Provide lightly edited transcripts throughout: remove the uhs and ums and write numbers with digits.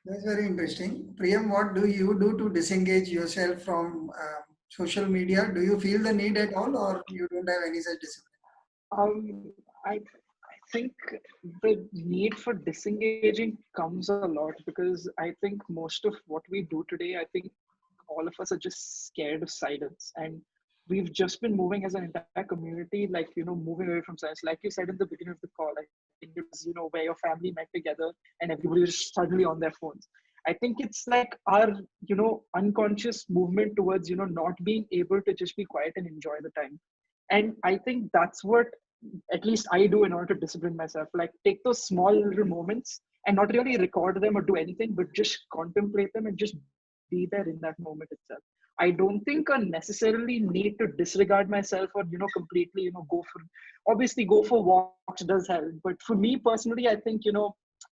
That's very interesting. Priyam, what do you do to disengage yourself from social media? Do you feel the need at all, or you don't have any such discipline? I think the need for disengaging comes a lot because I think most of what we do today, I think all of us are just scared of silence. And we've just been moving as an entire community, like, moving away from silence. Like you said in the beginning of the call, I think it was, where your family met together and everybody was suddenly on their phones. I think it's like our, unconscious movement towards, not being able to just be quiet and enjoy the time. And I think that's what at least I do in order to discipline myself. Like take those small little moments and not really record them or do anything, but just contemplate them and just be there in that moment itself. I don't think I necessarily need to disregard myself or completely obviously go for walks does help. But for me personally, I think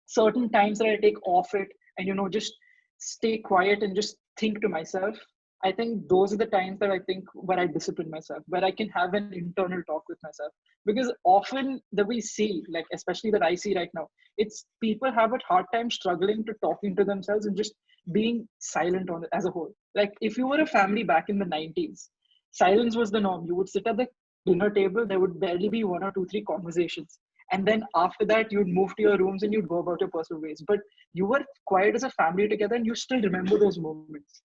certain times that I take off it and just stay quiet and just think to myself. I think those are the times that I think where I discipline myself, where I can have an internal talk with myself. Because often that we see, like especially that I see right now, it's people have a hard time struggling to talking to themselves and just being silent on it as a whole. Like if you were a family back in the 90s, silence was the norm. You would sit at the dinner table, there would barely be one or two, three conversations. And then after that, you'd move to your rooms and you'd go about your personal ways. But you were quiet as a family together and you still remember those moments.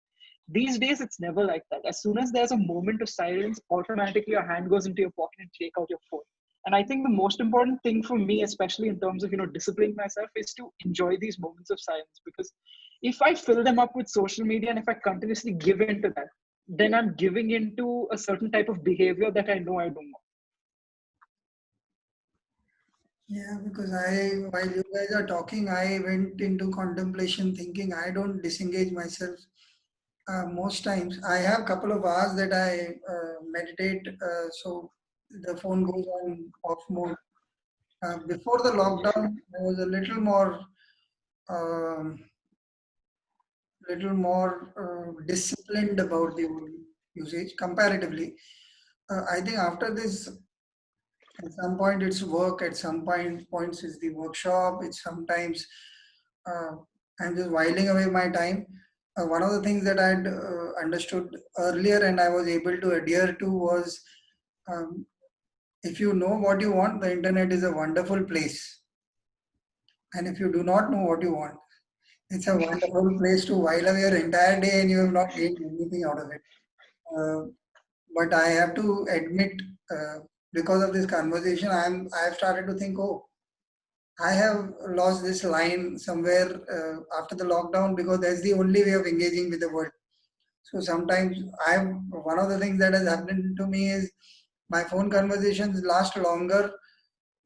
These days, it's never like that. As soon as there's a moment of silence, automatically your hand goes into your pocket and take out your phone. And I think the most important thing for me, especially in terms of disciplining myself, is to enjoy these moments of silence. Because if I fill them up with social media and if I continuously give into that, then I'm giving into a certain type of behavior that I know I don't want. Yeah, because while you guys are talking, I went into contemplation, thinking I don't disengage myself. Most times, I have a couple of hours that I meditate, so the phone goes on off mode. Before the lockdown, I was a um, little more disciplined about the usage comparatively. I think after this, at some point it's work, at some points it's the workshop, it's sometimes uh, I'm just whiling away my time. One of the things that I'd understood earlier and I was able to adhere to was, um, if you know what you want, the internet is a wonderful place. And if you do not know what you want, it's a wonderful place to while away your entire day and you have not gained anything out of it. Uh, but I have to admit, uh, because of this conversation, I've started to think, oh, I have lost this line somewhere after the lockdown because that's the only way of engaging with the world. So sometimes one of the things that has happened to me is my phone conversations last longer,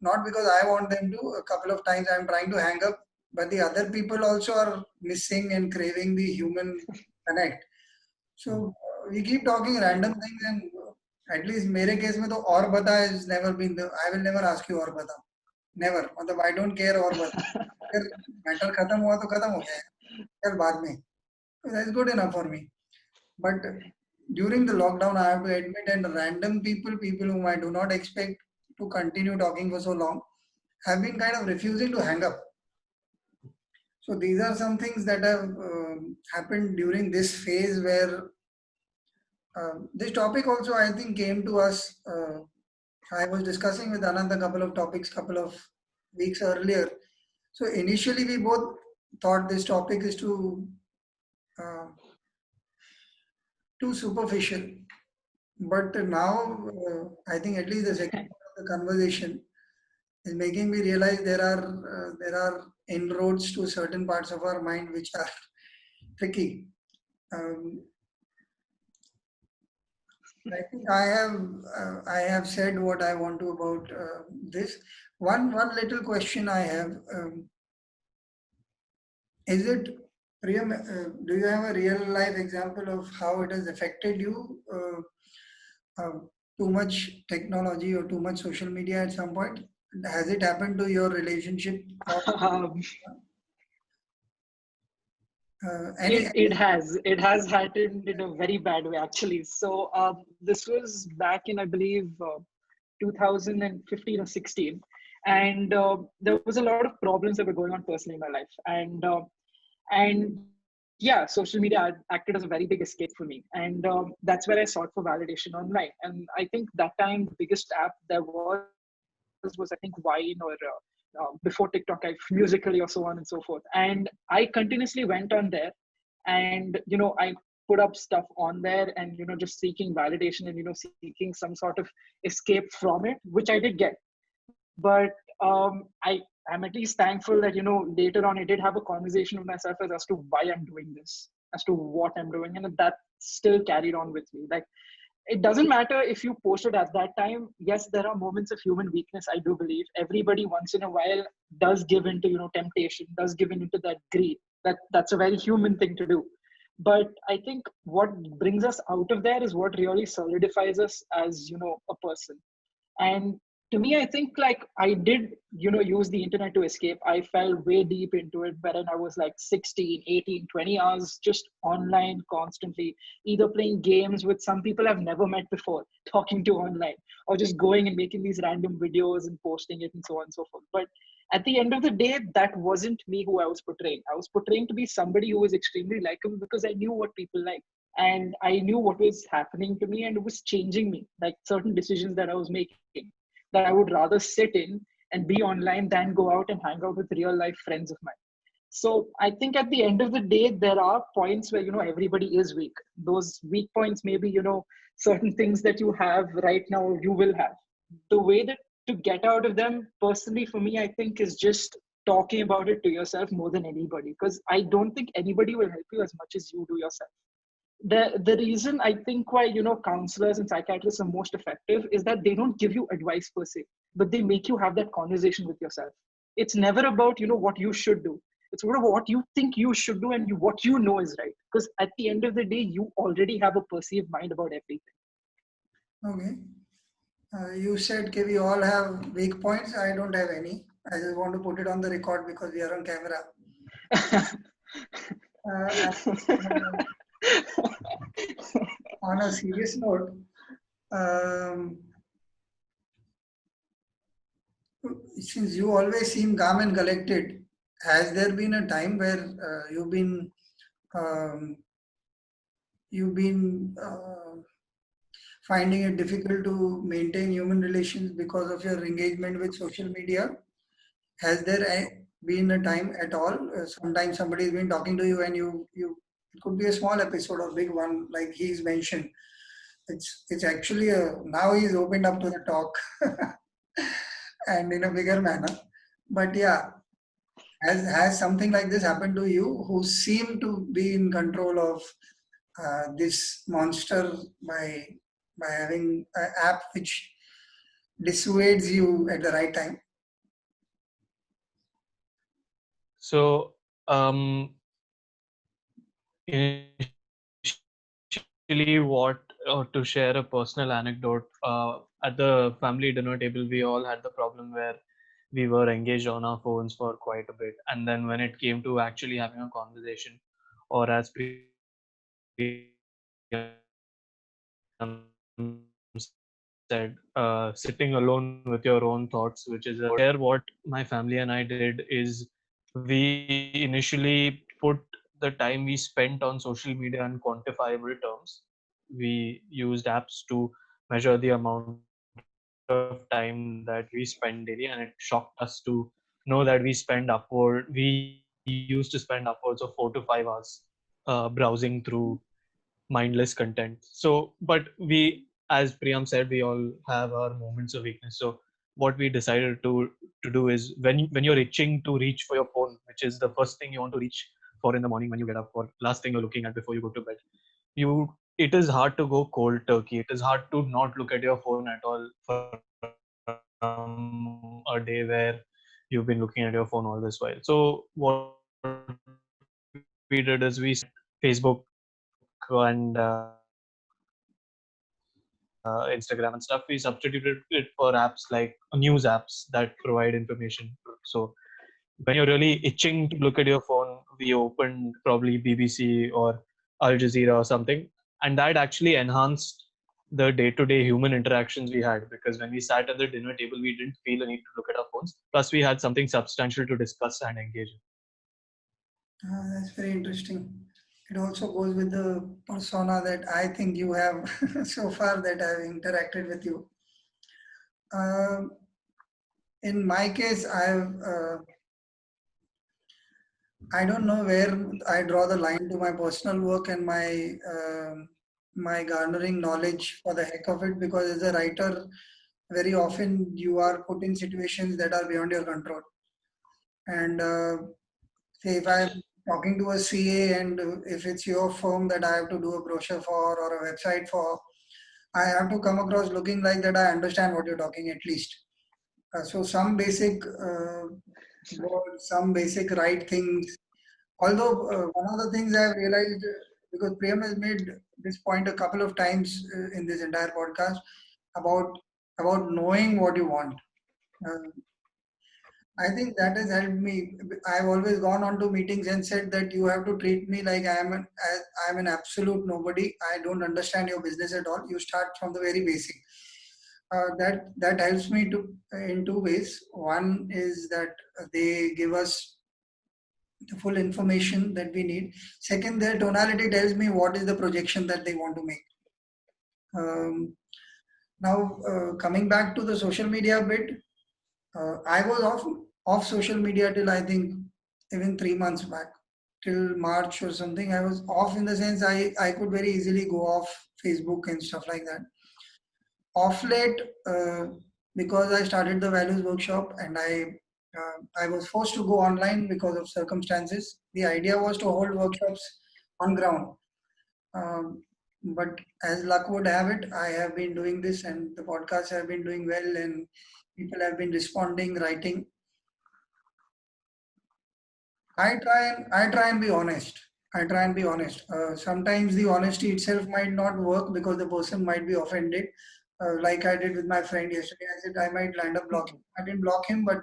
not because I want them to. A couple of times I'm trying to hang up, but the other people also are missing and craving the human connect. So we keep talking random things, and at least मेरे case में तो और बता has never been the, I will never ask you और बता, never, मतलब I don't care और बता, अगर मैटर खत्म हुआ तो खत्म हो गया, चल बाद में, that's good enough for me. But during the lockdown, I have to admit, and random people whom I do not expect to continue talking for so long, have been kind of refusing to hang up. So these are some things that have happened during this phase where this topic also, I think, came to us. I was discussing with Anand a couple of topics couple of weeks earlier. So initially, we both thought this topic is uh, too superficial. But now, I think at least the second part of the conversation is making me realize there are inroads to certain parts of our mind which are tricky. Um, I think I have said what I want to about this. One little question I have, is it, Priyam, do you have a real life example of how it has affected you? Too much technology or too much social media at some point? Has it happened to your relationship? Or, Um, it has happened in a very bad way actually. So this was back in I believe 2015 or 16, and there was a lot of problems that were going on personally in my life, and And yeah, social media acted as a very big escape for me. And that's where I sought for validation online. And I think that time, the biggest app there was I think Vine or before TikTok, I Musically or so on and so forth. And I continuously went on there, and I put up stuff on there, and just seeking validation, and seeking some sort of escape from it, which I did get. But I'm at least thankful that later on I did have a conversation with myself as to why I'm doing this, as to what I'm doing, and that still carried on with me. Like, it doesn't matter if you posted at that time. Yes, there are moments of human weakness. I do believe everybody once in a while does give into temptation, does give into that greed. That's a very human thing to do. But I think what brings us out of there is what really solidifies us as a person. And to me, I think, like, I did use the internet to escape. I fell way deep into it wherein I was like 16, 18, 20 hours just online constantly, either playing games with some people I've never met before, talking to online, or just going and making these random videos and posting it and so on and so forth. But at the end of the day, that wasn't me who I was portraying. I was portraying to be somebody who was extremely likable because I knew what people like, and I knew what was happening to me, and it was changing me, like certain decisions that I was making, that I would rather sit in and be online than go out and hang out with real life friends of mine. So I think at the end of the day, there are points where everybody is weak. Those weak points may be certain things that you have right now, you will have. The way that to get out of them, personally for me, I think, is just talking about it to yourself more than anybody, because I don't think anybody will help you as much as you do yourself. The reason I think why counselors and psychiatrists are most effective is that they don't give you advice per se, but they make you have that conversation with yourself. It's never about what you should do. It's more about what you think you should do, and what you know is right, because at the end of the day, you already have a perceived mind about everything. Okay. You said okay, we all have weak points. I don't have any. I just want to put it on the record because we are on camera. And, on a serious note, um, since you always seem calm and collected, has there been a time where um, you've been finding it difficult to maintain human relations because of your engagement with social media? Has there been a time at all? Sometimes somebody's been talking to you and you it could be a small episode or big one, like he's mentioned. It's actually now he's opened up to the talk and in a bigger manner. But yeah, has something like this happened to you, who seem to be in control of this monster by having an app which dissuades you at the right time? So, initially, to share a personal anecdote, at the family dinner table, we all had the problem where we were engaged on our phones for quite a bit. And then when it came to actually having a conversation, or as said, sitting alone with your own thoughts, which is there. What my family and I did is we initially put the time we spent on social media in quantifiable terms. We used apps to measure the amount of time that we spend daily, and it shocked us to know that we used to spend upwards of 4 to 5 hours browsing through mindless content. So, but we, as Priyam said, we all have our moments of weakness. So, what we decided to do is when you're itching to reach for your phone, which is the first thing you want to reach for in the morning when you get up, or last thing you're looking at before you go to bed, it is hard to go cold turkey. It is hard to not look at your phone at all from a day where you've been looking at your phone all this while. So what we did is we Facebook and Instagram and stuff, we substituted it for apps like news apps that provide information. So when you're really itching to look at your phone, we opened probably BBC or Al Jazeera or something, and that actually enhanced the day-to-day human interactions we had, because when we sat at the dinner table, we didn't feel a need to look at our phones. Plus, we had something substantial to discuss and engage in. That's very interesting. It also goes with the persona that I think you have so far that I've interacted with you. Um in my case, I don't know where I draw the line to my personal work and my garnering knowledge for the heck of it. Because as a writer, very often you are put in situations that are beyond your control. And say if I'm talking to a CA and if it's your firm that I have to do a brochure for or a website for, I have to come across looking like that I understand what you're talking at least. So some basic words, some basic right things. Although one of the things I've realized, because Priyam has made this point a couple of times in this entire podcast about knowing what you want. Uh, I think that has helped me. I've always gone on to meetings and said that you have to treat me like I am an absolute nobody. I don't understand your business at all. You start from the very basic. That helps me to in two ways. One is that they give us the full information that we need. Second, their tonality tells me what is the projection that they want to make. Um, now, coming back to the social media bit, I was off social media till I think even 3 months back, till March or something. I was off in the sense I could very easily go off Facebook and stuff like that. Off late, because I started the values workshop and I was forced to go online because of circumstances. The idea was to hold workshops on ground. Um, but as luck would have it, I have been doing this and the podcasts have been doing well and people have been responding, writing. I try and be honest. I try and be honest. Sometimes the honesty itself might not work because the person might be offended. Like I did with my friend yesterday, I said I might land up blocking. I didn't block him, but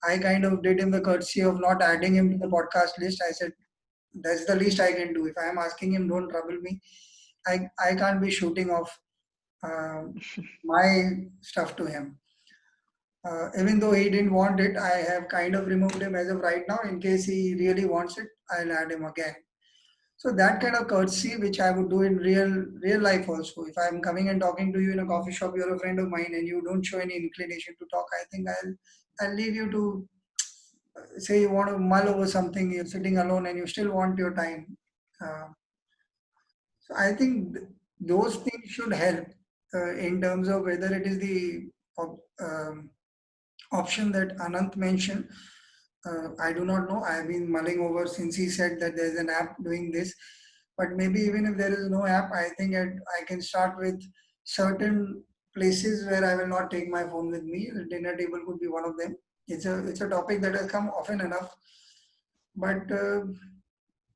I kind of did him the courtesy of not adding him to the podcast list. I said that's the least I can do. If I am asking him, don't trouble me. I can't be shooting off my stuff to him. Even though he didn't want it, I have kind of removed him as of right now. In case he really wants it, I'll add him again. So that kind of courtesy, which I would do in real life also. If I'm coming and talking to you in a coffee shop, you're a friend of mine, and you don't show any inclination to talk, I think I'll leave you to say you want to mull over something. You're sitting alone and you still want your time. Uh, so I think those things should help in terms of whether it is the um, option that Anant mentioned. I do not know. I've been mulling over since he said that there's an app doing this. But maybe even if there is no app, I think I can start with certain places where I will not take my phone with me. The dinner table could be one of them. It's a topic that has come often enough. But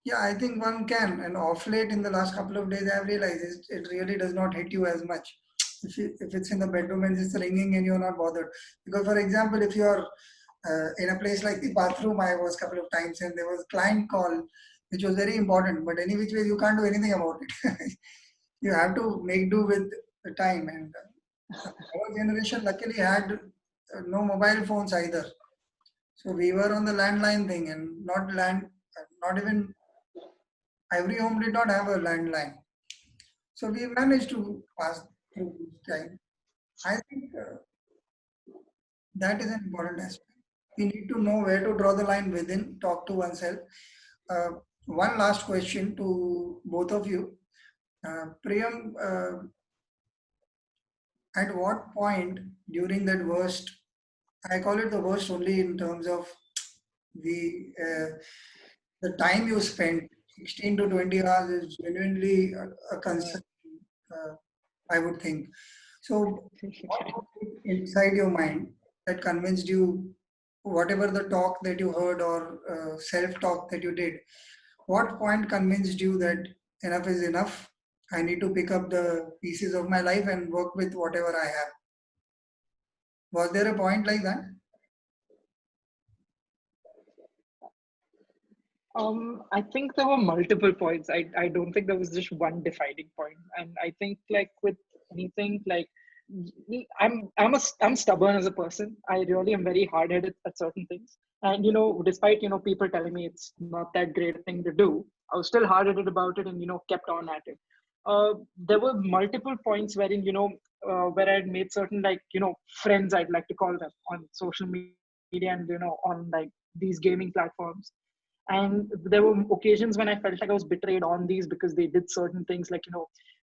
yeah, I think one can. And off late in the last couple of days, I've realized it really does not hit you as much. If it's in the bedroom and it's ringing and you're not bothered. Because, for example, if you're in a place like the bathroom, I was a couple of times and there was a client call, which was very important. But any which way, you can't do anything about it. You have to make do with the time. And our generation luckily had no mobile phones either. So we were on the landline thing and not even every home did not have a landline. So we managed to pass through this time. I think that is an important aspect. We need to know where to draw the line within, talk to oneself. Uh, One last question to both of you. Priyam, at what point during that worst, I call it the worst only in terms of the the time you spent, 16 to 20 hours is genuinely a concern, uh, I would think. So, what was it inside your mind that convinced you, whatever the talk that you heard or self talk that you did, what point convinced you that enough is enough? I need to pick up the pieces of my life and work with whatever I have. Was there a point like that? I think there were multiple points. I don't think there was just one defining point. And I think like with anything, like I'm stubborn as a person. I really am very hard headed at certain things. And despite people telling me it's not that great a thing to do, I was still hard headed about it and kept on at it. There were multiple points wherein where I had made certain, like friends, I'd like to call them, on social media and on like these gaming platforms. And there were occasions when I felt like I was betrayed on these because they did certain things, like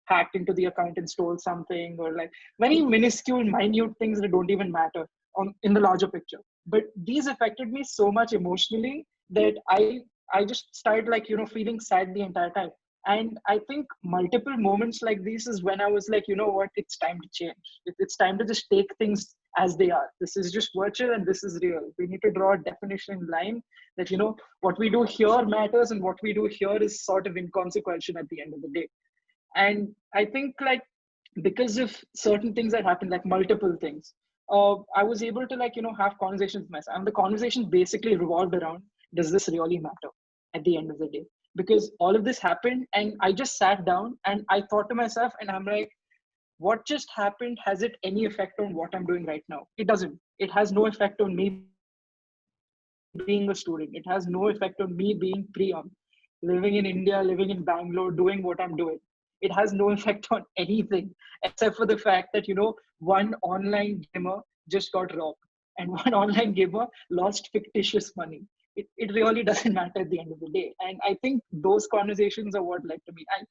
hacked into the account and stole something, or like very minuscule, minute things that don't even matter on in the larger picture. But these affected me so much emotionally that I just started, like feeling sad the entire time. And I think multiple moments like this is when I was like, what, it's time to change. It's time to just take things as they are. This is just virtual and this is real. We need to draw a definition line that what we do here matters, and what we do here is sort of inconsequential at the end of the day. And I think, like, because of certain things that happened, like multiple things, I was able to, like have conversations with myself, and the conversation basically revolved around, does this really matter at the end of the day? Because all of this happened and I just sat down and I thought to myself, and I'm like, what just happened, has it any effect on what I'm doing right now? It doesn't. It has no effect on me being a student. It has no effect on me being Priyam, living in India, living in Bangalore, doing what I'm doing. It has no effect on anything except for the fact that, one online gamer just got robbed and one online gamer lost fictitious money. It really doesn't matter at the end of the day. And I think those conversations are what led to me. And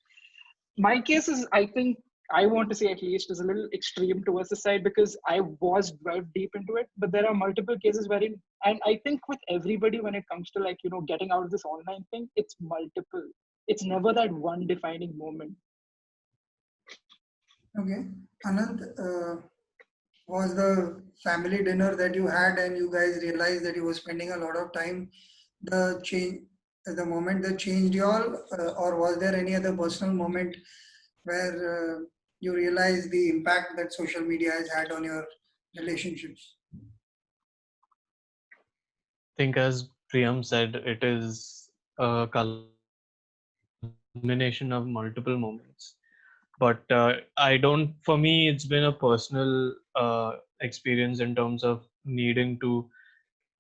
my case is, I think, I want to say at least, is a little extreme towards the side because I was delved deep into it. But there are multiple cases wherein, and I think with everybody when it comes to, like getting out of this online thing, it's multiple. It's never that one defining moment. Okay. Anand, was the family dinner that you had and you guys realized that you were spending a lot of time, the change, the moment that changed you all, or was there any other personal moment where you realized the impact that social media has had on your relationships? I think, as Priyam said, it is a culmination of multiple moments. But I don't, for me, it's been a personal experience in terms of needing to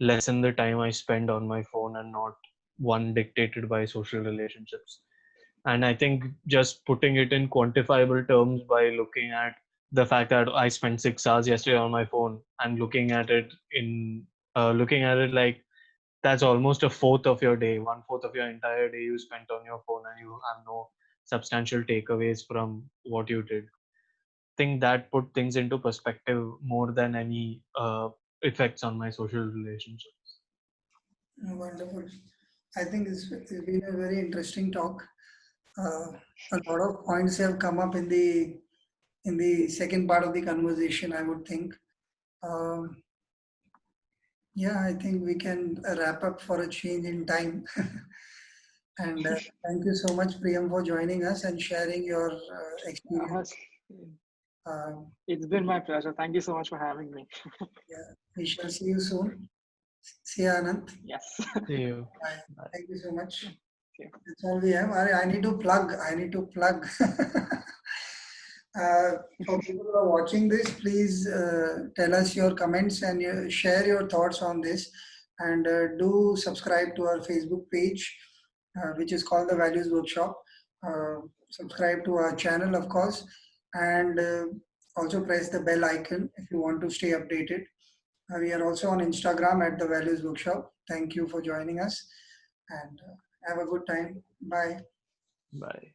lessen the time I spend on my phone and not one dictated by social relationships. And I think just putting it in quantifiable terms by looking at the fact that I spent 6 hours yesterday on my phone, and looking at it like that's almost a fourth of your day, one fourth of your entire day you spent on your phone, and you have no substantial takeaways from what you did. Think that put things into perspective more than any effects on my social relationships. Wonderful. I think it's been a very interesting talk. A lot of points have come up in the second part of the conversation, I would think. Um, yeah, I think we can wrap up for a change in time. And thank you so much, Priyam, for joining us and sharing your experience. Uh, Uh, it's been my pleasure. Thank you so much for having me. yeah, we shall see you soon. See you, Anand. Yes. See you. Bye. Bye. Thank you so much. Okay. That's all we have. I need to plug. I need to plug. For people who are watching this, please tell us your comments and share your thoughts on this. And do subscribe to our Facebook page, which is called the Values Workshop. Subscribe to our channel, of course, and also press the bell icon if you want to stay updated. We are also on Instagram at the Values Workshop. Thank you for joining us, and have a good time. Bye. Bye.